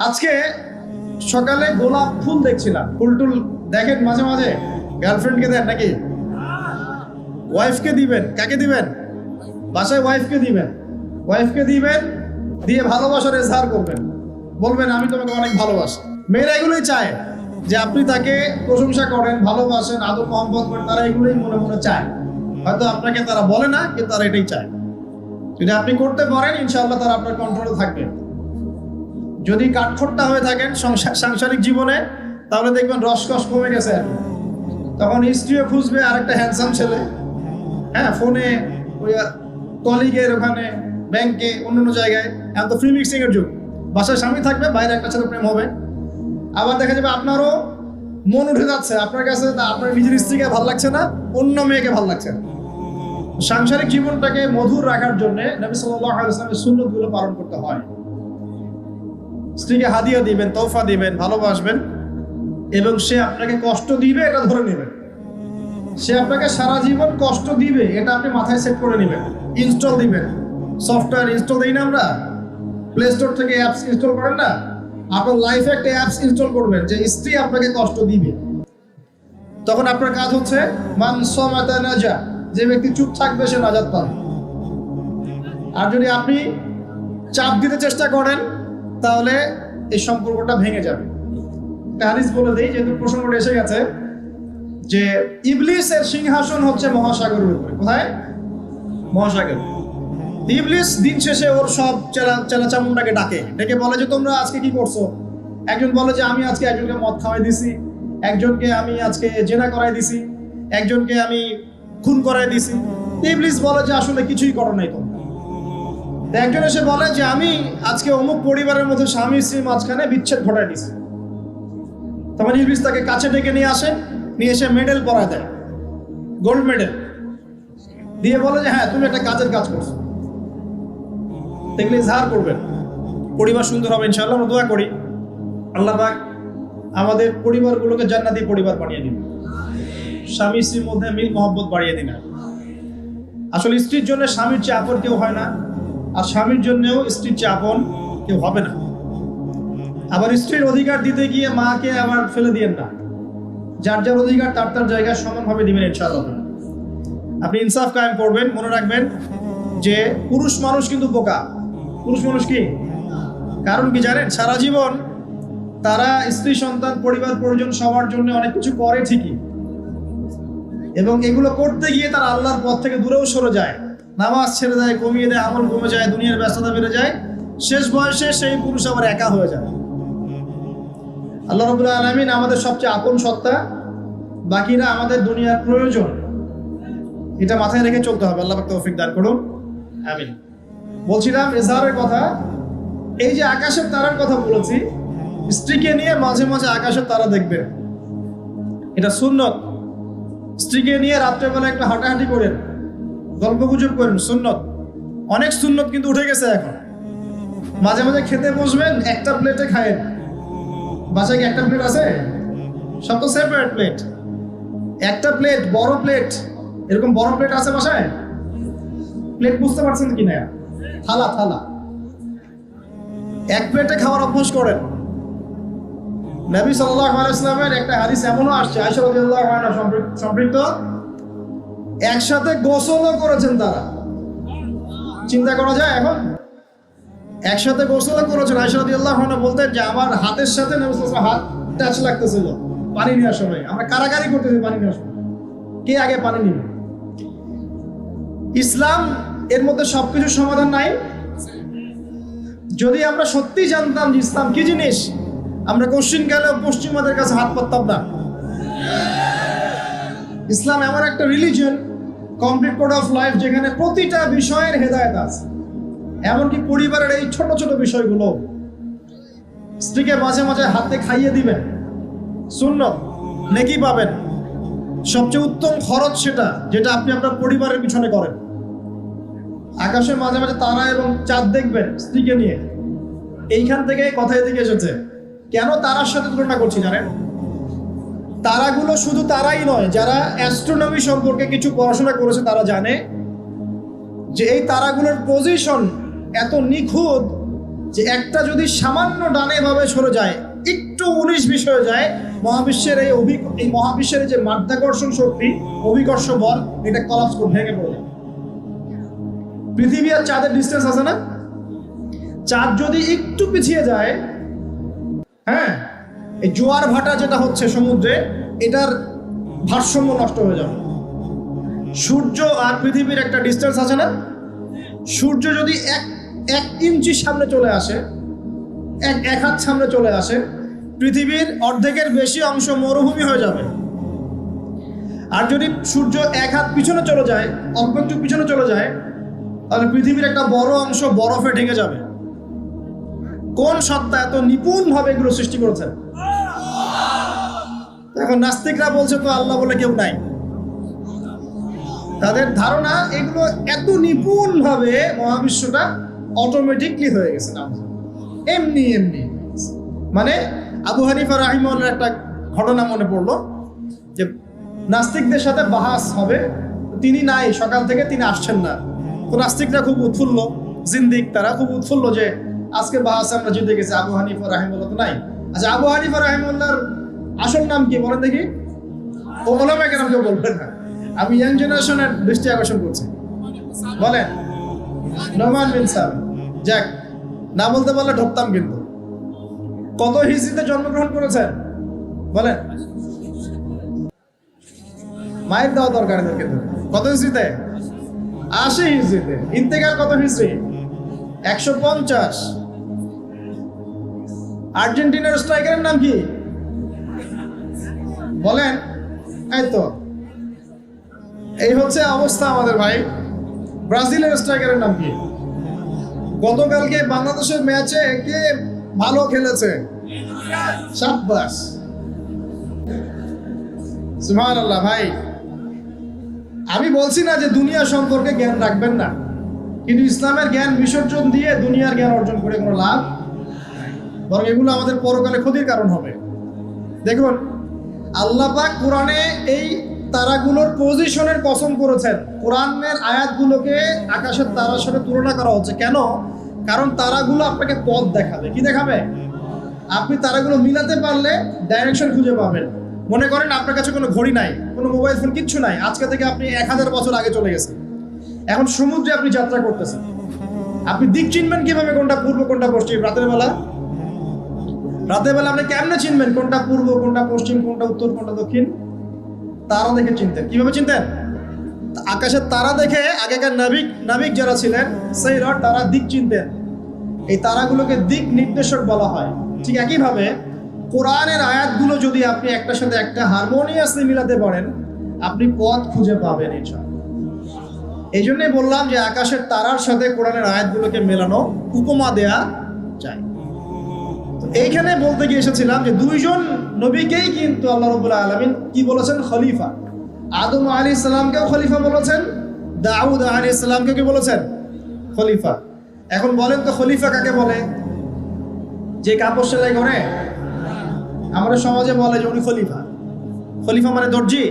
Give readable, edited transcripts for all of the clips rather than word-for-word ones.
আজকে সকালে গোলাপ ফুল দেখছিলাম, ফুল দেখেন মাঝে মাঝে। গার্লফ্রেন্ডকে দেন নাকি? ওয়াইফকে দিবেন। কাকে দিবেন? বাসায় ওয়াইফকে দিবেন। ওয়াইফকে দিবেন, দিয়ে ভালোবাসার এজহার করবেন, বলবেন আমি তোমাকে অনেক ভালোবাসি। মেয়েরা এগুলোই চায় যে আপনি তাকে প্রশংসা করেন, ভালোবাসেন, আদর মহব্বত করেন। তারা এগুলোই মনে মনে চায়। হয়তো আপনাকে তারা বলে না, কিন্তু তারা এটাই চায়। যদি আপনি করতে পারেন, ইনশাআল্লাহ তারা আপনার কন্ট্রোলে থাকবে। যদি কাঠখোট্টা হয়ে থাকেন সাংসারিক জীবনে, তাহলে দেখবেন রসকস কমে গেছে আর কি। তখন স্ত্রীও খুঁজবে আরেকটা হ্যান্ডসাম ছেলে, হ্যাঁ, ফোনে, ওই কলিগের ওখানে, ব্যাংকে, অন্যান্য জায়গায়। এখন তো ফ্রি মিক্সিং এর যুগ। বাসায় স্বামী থাকবে, বাইরে একটা ছেলে প্রেম হবে। আবার দেখা যাবে আপনারও মন উঠে যাচ্ছে, আপনার কাছে আপনার নিজের স্ত্রীকে ভালো লাগছে না, অন্য মেয়েকে ভালো লাগছে না। সাংসারিক জীবনটাকে মধুর রাখার জন্য নবী সাল্লাল্লাহু আলাইহি ওয়াসাল্লামের সুন্নতগুলো পালন করতে হয়। স্ত্রীকে হাদিয়া দিবেন, তোহফা দিবেন, ভালোবাসবেন, এবং সে আপনাকে কষ্ট দিবে এটা ধরে নেবেন। সে আপনাকে সারা জীবন কষ্ট দিবে এটা আপনি মাথায় সেট করে নেবেন। ইনস্টল দিবেন, সফটওয়্যার ইনস্টল দিই না আমরা, প্লে স্টোর থেকে অ্যাপস ইনস্টল করেন না, আপনার লাইফে একটা অ্যাপস ইনস্টল করবেন যে স্ত্রী আপনাকে কষ্ট দিবে। তখন আপনার কাজ হচ্ছে মান সামাতা নাজা, যে ব্যক্তি চুপ থাকবে সে নাজাত পাবে। আর যদি আপনি চাপ দিতে চেষ্টা করেন, তাহলে এই সম্পর্কটা ভেঙে যাবে। হাদিস বলে দেই, যেহেতু প্রসঙ্গটা এসে গেছে, যে ইবলিসের সিংহাসন হচ্ছে মহাসাগরের উপরে। কোথায়? মহাসাগর। ইবলিস দিন শেষে ওর সব চেলা চামুন্ডাকে ডেকে বলে যে তোমরা আজকে কি করছো। একজন বলে যে আমি আজকে একজনকে মদ খাওয়াই দিছি, একজনকে আমি আজকে জেনা করাই দিছি, একজনকে আমি খুন করাই দিছি। ইবলিস বলে যে আসলে কিছুই করো নাই তোমরা। একজন এসে বলে যে আমি আজকে অমুক পরিবারের মধ্যে স্বামী স্ত্রীর মাঝখানে বিচ্ছেদ ঘটাই দিছি। তখন ইবলিস তাকে কাছে ডেকে নিয়ে আসে, নিয়ে এসে মেডেল পরায় দেয়, গোল্ড মেডেল দিয়ে বলে যে হ্যাঁ তুমি একটা কাজের কাজ করছো। দেখলে ইজহার করবেন, পরিবার সুন্দর হবে ইনশাআল্লাহ। আমরা দোয়া করি আল্লাহ পাক আমাদের পরিবারগুলোকে জান্নাতি পরিবার বানিয়ে দিন, স্বামী স্ত্রীর মধ্যে মিল মহব্বত বাড়িয়ে দিন। আসলে স্ত্রীর জন্য স্বামীর চেয়ে আপন কেউ হয় না, আর স্বামীর জন্যও স্ত্রীর চেয়ে আপন কেউ হবে না। আবার স্ত্রীর অধিকার দিতে গিয়ে মাকে আবার ফেলে দিয়েন না। যার যার অধিকার তার তার জায়গায় সমানভাবে দিবেন ইনশাআল্লাহ। আপনি ইনসাফ কায়েম করবেন। মনে রাখবেন যে পুরুষ মানুষ কিন্তু বোকা। পুরুষ মানুষ কি কারণ কি জানেন? সারা জীবন তারা স্ত্রী সন্তান পরিবার পরিজন সবার জন্য অনেক কিছু করে ঠিকই, এবং এগুলো করতে গিয়ে তারা আল্লাহর পথ থেকে দূরেও সরে যায়, নামাজ ছেড়ে দেয়, কমিয়ে দেয়, আমল কমে যায়, দুনিয়ার ব্যস্ততা বেড়ে যায়। শেষ বয়সে সেই পুরুষ আবার একা হয়ে যায়। আল্লাহ রাব্বুল আলামিন আমাদের সবচেয়ে আপন সত্তা, বাকিরা আমাদের দুনিয়ার প্রয়োজন। এটা মাথায় রেখে চলতে হবে। আল্লাহ পাক তৌফিক দান করুন, আমিন। বলছিলাম ইজহারের কথা। এই যে আকাশের তারার কথা বলেছি, স্ত্রীকে নিয়ে মাঝে মাঝে আকাশের তারা দেখবেন, এটা সুন্নত। স্ত্রীকে নিয়ে রাত্রেবেলা একটু হাঁটাহাঁটি করেন, গল্প গুজব করেন, সুন্নত। অনেক সুন্নত কিন্তু উঠে গেছে এখন। মাঝে মাঝে খেতে বসবেন, একটা প্লেটে খায়েন। বাসায় কি একটা প্লেট আছে? সব তো সেপারেট প্লেট। একটা প্লেট, বড় প্লেট, এরকম বড় প্লেট আছে বাসায়? প্লেট বুঝতে পারছেন কি না? থালা থালা, এক প্লেটে খাওয়ার অভ্যাস করেন। নবী সাল্লাল্লাহু আলাইহি ওয়াসাল্লামের একটা হাদিস এমনও আসছে, আয়েশা রাদিয়াল্লাহু আনহা সম্পৃক্ত, একসাথে গোসলও করেছেন তারা। চিন্তা করা যায় এখন? একসাথে গোসলও করেছেন। আয়েশা রাদিয়াল্লাহু আনহা বলতেন যে আমার হাতের সাথে নবী সাল্লাল্লাহু আলাইহি ওয়াসাল্লামের হাত টাচ লাগতেছিল পানি নেওয়ার সময়। আমরা কারাকারি করতেছি পানি নেওয়ার সময়, কে আগে পানি নিবে। ইসলাম এর মধ্যে সবকিছু সমাধান নাই। যদি আমরা সত্যি জানতাম যে ইসলাম কি জিনিস, আমরা কোশ্চিন গেলেও পশ্চিমাদের কাছে হাত পাততাম না। ইসলাম এমন একটা religion, complete code of life, যেখানে প্রতিটা বিষয়ের হেদায়েত আছে। এমনকি পরিবারের এই ছোট ছোট বিষয়গুলো। স্ত্রীকে মাঝে মাঝে হাতে খাইয়ে দিবেন, সুন্নত, নেকি পাবেন। সবচেয়ে উত্তম খরচ সেটা, যেটা আপনি আপনার পরিবারের পিছনে করেন। আকাশে মাঝে মাঝে তারা এবং চাঁদ দেখবেন স্ত্রীকে নিয়ে। এইখান থেকে কথা এদিকে এসেছে। কেন তারার সাথে তুলনা করছি জানেন? তারাগুলো শুধু তারাই নয়, যারা অ্যাস্ট্রোনমি সম্পর্কে কিছু পড়াশোনা করেছে তারা জানে যে এই তারাগুলোর পজিশন এত নিখুঁত যে একটা যদি সামান্য ডানে ভাবে সরে যায়, একটু 19-20 হয়ে যায়, মহাবিশ্বের এই মহাবিশ্বের যে মাধ্যাকর্ষণ শক্তি, অভিকর্ষ বল, এটা কলাপস করে ভেঙে পড়ে যায়। পৃথিবী আর চাঁদের ডিস্টেন্স আছে না? চাঁদ যদি একটু পিছিয়ে যায়, হ্যাঁ, এই জোয়ার ভাটা যেটা হচ্ছে সমুদ্রে, এটার ভারসাম্য নষ্ট হয়ে যাবে। সূর্য আর পৃথিবীর একটা ডিস্টেন্স আছে না? সূর্য যদি এক ইঞ্চি সামনে চলে আসে, এক হাত সামনে চলে আসে, পৃথিবীর অর্ধেকের বেশি অংশ মরুভূমি হয়ে যাবে। আর যদি সূর্য এক হাত পিছনে চলে যায়, অল্প একটু পিছনে চলে যায়, তাহলে পৃথিবীর একটা বড় অংশ বরফে ঢেকে যাবে। কোন সত্তা এত নিপুণভাবে এগুলো সৃষ্টি করেছেন? এখন নাস্তিকরা বলছে তো আল্লাহ বলে কেউ নাই। তাদের ধারণা এগুলো এত নিপুণভাবে মহাবিশ্বটা অটোমেটিকলি হয়ে গেছে না, এমনি এমনি। মানে আবু হানিফা রাহিমাহুল্লাহর একটা ঘটনা মনে পড়লো যে নাস্তিকদের সাথে বাহাস হবে, তিনি নাই, সকাল থেকে তিনি আসছেন না। তো নাস্তিকরা খুব উৎফুল্ল, জিন্দিক তারা খুব উৎফুল্ল যে আজকে বাহাসে আমরা জিতে গেছি, আবু হানিফা রাহিমাহুল্লাহ তো নাই। আচ্ছা, আবু হানিফা রাহিমাহুল্লাহর আসল নাম কি বলেন দেখি? ও ওলামা কেরাম কেউ বলবেন না, আমি ইয়াং জেনারেশনের দৃষ্টি আকর্ষণ করছি। বলেন। নোমান বিন সাবিত। যাক, না বলতে পারলে ঢুকতাম কিন্তু। কত হিজরিতে জন্মগ্রহণ করেছেন বলেন? মায়ের দেওয়া দরকার এদের কিন্তু। কত হিজরিতে? 80 হিজরিতে। ইন্তেকাল কত হিজরি? 150। আর্জেন্টিনার স্ট্রাইকারের নাম কি বলেন? এই তো, এই হচ্ছে অবস্থা আমাদের ভাই। ব্রাজিলের স্ট্রাইকারের নাম কি? গতকালকে বাংলাদেশের ম্যাচে কে ভালো খেলেছে? শাবাশ, সুবহানাল্লাহ। ভাই, আমি বলছি না যে দুনিয়া সম্পর্কে জ্ঞান রাখবেন না, কিন্তু ইসলামের জ্ঞান বিসর্জন দিয়ে দুনিয়ার জ্ঞান অর্জন করে কোনো লাভ, বরং এগুলো আমাদের পরকালে ক্ষতির কারণ হবে। দেখুন, আল্লাহ পাক কোরআনে এই তারাগুলোর পজিশনের কসম করেছেন। কোরআনের আয়াতগুলোকে আকাশের তারার সাথে তুলনা করা হচ্ছে কেন? কারণ তারাগুলো আপনাকে পথ দেখাবে। কি দেখাবে? আপনি তারাগুলো মিলাতে পারলে ডাইরেকশন খুঁজে পাবেন। মনে করেন আপনার কাছে কোনো ঘড়ি নাই, কোনো মোবাইল ফোন, কিচ্ছু নাই, আজকে থেকে আপনি 1000 বছর আগে চলে গেছেন। এখন সমুদ্রে আপনি যাত্রা করতেছেন, আপনি দিক চিনবেন কিভাবে? কোনটা পূর্ব, কোনটা পশ্চিম? রাতের বেলা আপনি কেমনে চিনবেন কোনটা পূর্ব, কোনটা পশ্চিম, কোনটা উত্তর, কোনটা দক্ষিণ? তারা দেখে চিনতেন। কিভাবে চিনতেন? আকাশের তারা দেখে আগেকার নাবিক যারা ছিলেন সেইরা, তারা দিক চিনতেন। এই তারাগুলোকে দিক নির্দেশক বলা হয়। ঠিক একইভাবে কোরআনের আয়াতগুলো যদি আপনি একটার সাথে একটা হারমোনিয়াসলি মিলাতে পারেন, আপনি পথ খুঁজে পাবেন ইনশাআল্লাহ। এই জন্যই বললাম যে আকাশের তারার সাথে কোরআনের আয়াতগুলোকে মেলানো, উপমা দেয়া যায়। তো এইখানে বলতে গিয়ে এসেছিলাম যে দুইজন নবীকেই কিন্তু আল্লাহ রাব্বুল আলামিন কি বলেছেন? খলিফা। আদম আলাইহিস সালামকেও খলিফা বলেছেন, দাউদ আলাইহিস সালামকে কি বলেছেন? খলিফা। এখন বলেন তো, খলিফা কাকে বলে? যে কাপড় সেলাই করে? আমাদের সমাজে বলে যে উনি খলিফা। খলিফা মানে দর্জি?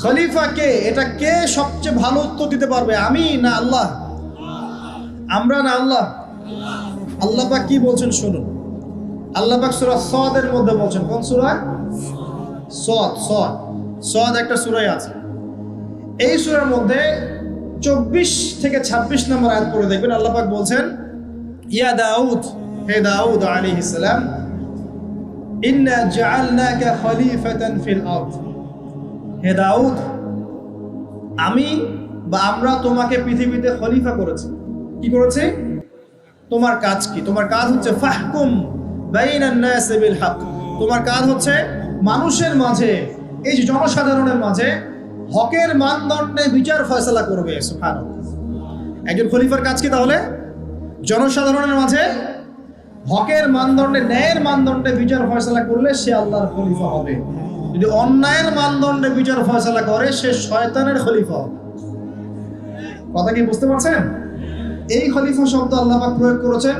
খলিফা কে? এটা কে সবচেয়ে ভালো উত্তর দিতে পারবে? আমি না আল্লাহ? আমরা না আল্লাহ? আল্লাহ পাক কি বলছেন শুনুন। আল্লাহ পাক সূরা সাদের মধ্যে বলছেন। কোন সূরা? সাদ একটা সূরাই আছে। এই সূরার মধ্যে 24 থেকে 26 নম্বর আয়াত পড়ে দেখবেন। আল্লাহ পাক বলছেন, ইয়া দাউদ, হে দাউদ আলাইহিস সালাম, ইন্না জাআলনাকা খলিফাতান ফিল আরদ। হে দাউদ, আমি বা আমরা তোমাকে পৃথিবীতে খলিফা করেছি। কি করেছি? তোমার কাজ কি? তোমার কাজ হচ্ছে ফাহকুম বাইনান নাস বিল হক। তোমার কাজ হচ্ছে মানুষের মাঝে, এই যে জনসাধারণের মাঝে হকের মানদণ্ডে বিচার ফয়সালা করবে। সুবহানাল্লাহ। একজন খলিফার কাজ কি তাহলে? জনসাধারণের মাঝে হকের মানদণ্ডে, ন্যায়ের মানদণ্ডে বিচার ফয়সালা করলে সে আল্লাহর খলিফা হবে। যদি অন্যায়ের মানদণ্ডে বিচার ফয়সালা করে, সে শয়তানের খলিফা হবে। কথা কি বুঝতে পারছেন? এই খলিফা শব্দ আল্লাহ পাক প্রয়োগ করেছেন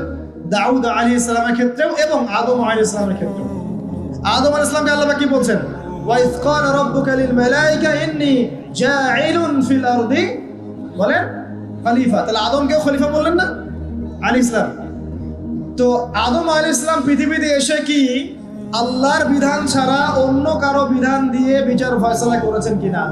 দাউদ আলাইহিস সালামের ক্ষেত্রেও এবং আদম আলাইহিস সালামের ক্ষেত্রেও। আদম আলাইহিস সালামকে আল্লাহ পাক কি বলছেন? ওয়া ইয ক্বালা রাব্বুকা লিল মালাইকা ইন্নী জাঈলুন ফিল আরদি, বলেন খলিফা। তাহলে আদমকেও খলিফা বললেন না আলাইহিস সালাম? তো আদম আলাইহিস সালাম পৃথিবীতে এসে কি আল্লাহর বিধান ছাড়া অন্য কারো বিধান দিয়ে বিচার ফয়সালা করেছেন কিনা?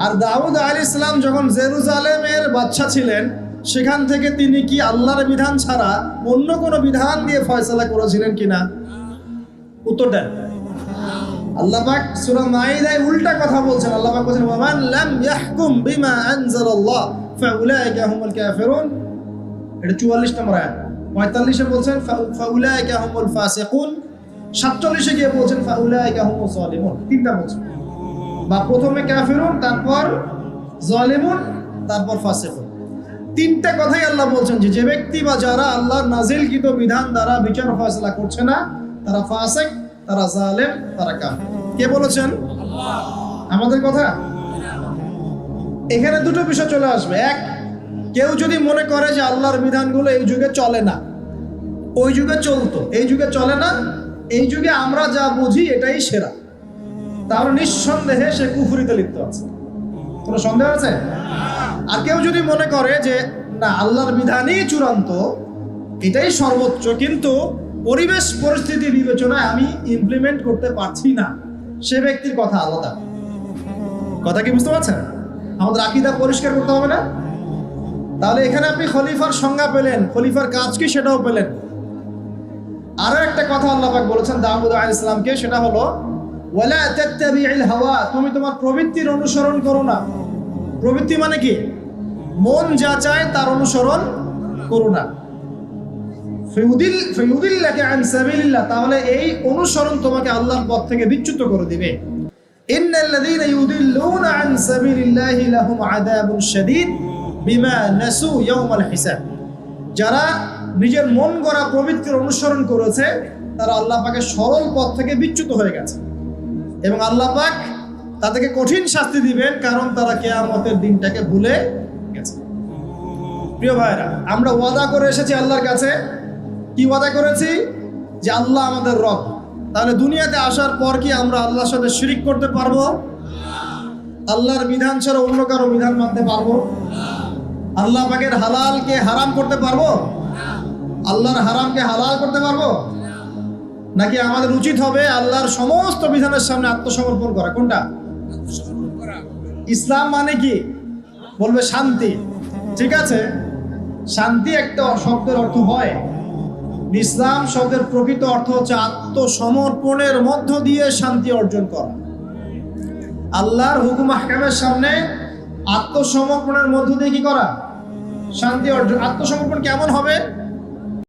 আর দাউদ আলাইহিস সালাম যখন জেরুজালেমের বাদশা ছিলেন, সেখান থেকে তিনি কি আল্লাহর বিধান ছাড়া অন্য কোনো বিধান দিয়ে ফয়সালা করেছিলেন কিনা? উত্তর দেন। আল্লাহ পাক সূরা মাইদায় উল্টা কথা বলছেন। আল্লাহ পাক বলেন, ওয়ামান লাম ইয়াহকুম বিমা আনজালাল্লাহ ফাউলাইকা হুমুল কাফিরুন। এটা 44 নম্বর আয়াত। 45-এ বলছেন ফাউলাইকা হুমুল ফাসিকুন। 47-এ গিয়ে বলছেন ফাউলাইকা হুমুজ জালিমুন। তিনটা বলছেন, বা প্রথমে কাফিরুন, তারপর জালিমুন, তারপর ফাসিকুন। তিনটা কথাই আল্লাহ বলছেন যে ব্যক্তি বা যারা আল্লাহর নাজিলকৃত বিধান দ্বারা বিচার ফয়সালা করছে না, তারা ফাসিক, তারা জালেম, তারা কাফির। কে বলেছেন? আল্লাহ। আমাদের কথা। এখানে দুটো বিষয় চলে আসবে। এক, কেউ যদি মনে করে যে আল্লাহর বিধানগুলো এই যুগে চলে না, ওই যুগে চলতো, এই যুগে চলে না, এই যুগে আমরা যা বুঝি এটাই সেরা, তাহলে নিঃসন্দেহে সে কুফরিতে লিপ্ত আছে। কোনো সন্দেহ আছে? আর কেউ যদি মনে করে যে না, আল্লাহর বিধানই চূড়ান্ত, এটাই সর্বোচ্চ, কিন্তু পরিবেশ পরিস্থিতি বিবেচনায় আমি ইমপ্লিমেন্ট করতে পারছি না, সে ব্যক্তির কথা আলাদা। কথা কি বুঝতে পারছেন? আমাদের আকীদা পরিষ্কার করতে হবে না? তাহলে এখানে আপনি খলিফার সংজ্ঞা পেলেন, খলিফার কাজ কি সেটাও পেলেন। আরো একটা কথা আল্লাহ পাক বলেছেন দাউদ আলাইহিস সালামকে, সেটা হলো ওয়ালা তাত্তাবি'ল হাওয়া, তুমি তোমার প্রবৃত্তির অনুসরণ করো না। প্রবৃত্তি মানে কি? মন যা চায় তার অনুসরণ করো না। ফায়ুদিল্লাকা আন সাবিলিল্লাহ, তাহলে এই অনুসরণ তোমাকে আল্লাহর পথ থেকে বিচ্যুত করে দিবে। ইন্নাল্লাযীনা ইউদিল্লুনা আন সাবিলিল্লাহি লাহুম আযাবুন শাদীদ বিমা নাসু ইয়াওমাল হিসাব। যারা নিজের মন গড়া প্রবৃত্তির অনুসরণ করেছে, তারা আল্লাহ পাকের সরল পথ থেকে বিচ্যুত হয়ে গেছে, এবং আল্লাহ পাক তাদেরকে কঠিন শাস্তি দিবেন, কারণ তারা কিয়ামতের দিনটাকে ভুলে গেছে। প্রিয় ভাইরা, আমরা ওয়াদা করে এসেছি আল্লাহর কাছে। কি ওয়াদা করেছি? যে আল্লাহ আমাদের রব। তাহলে দুনিয়াতে আসার পর কি আমরা আল্লাহর সাথে শিরিক করতে পারবো? আল্লাহর বিধান ছাড়া অন্য কারো বিধান মানতে পারবো? আল্লাহ পাকের হালালকে হারাম করতে পারবো? আল্লাহর হারামকে হালাল করতে পারবো? নাকি আমাদের উচিত হবে আল্লাহর সমস্ত বিধানের সামনে আত্মসমর্পণ করা? কোনটা? ইসলাম মানে কি? বলবে শান্তি। ঠিক আছে, শান্তি একটা শব্দের অর্থ হয়। ইসলাম শব্দের প্রকৃত অর্থ হচ্ছে আত্মসমর্পণের মধ্য দিয়ে শান্তি অর্জন করা। আল্লাহর হুকুম আহকামের সামনে আত্মসমর্পণের মধ্য দিয়ে কি করা? শান্তি অর্জন। আত্মসমর্পণ কেমন হবে?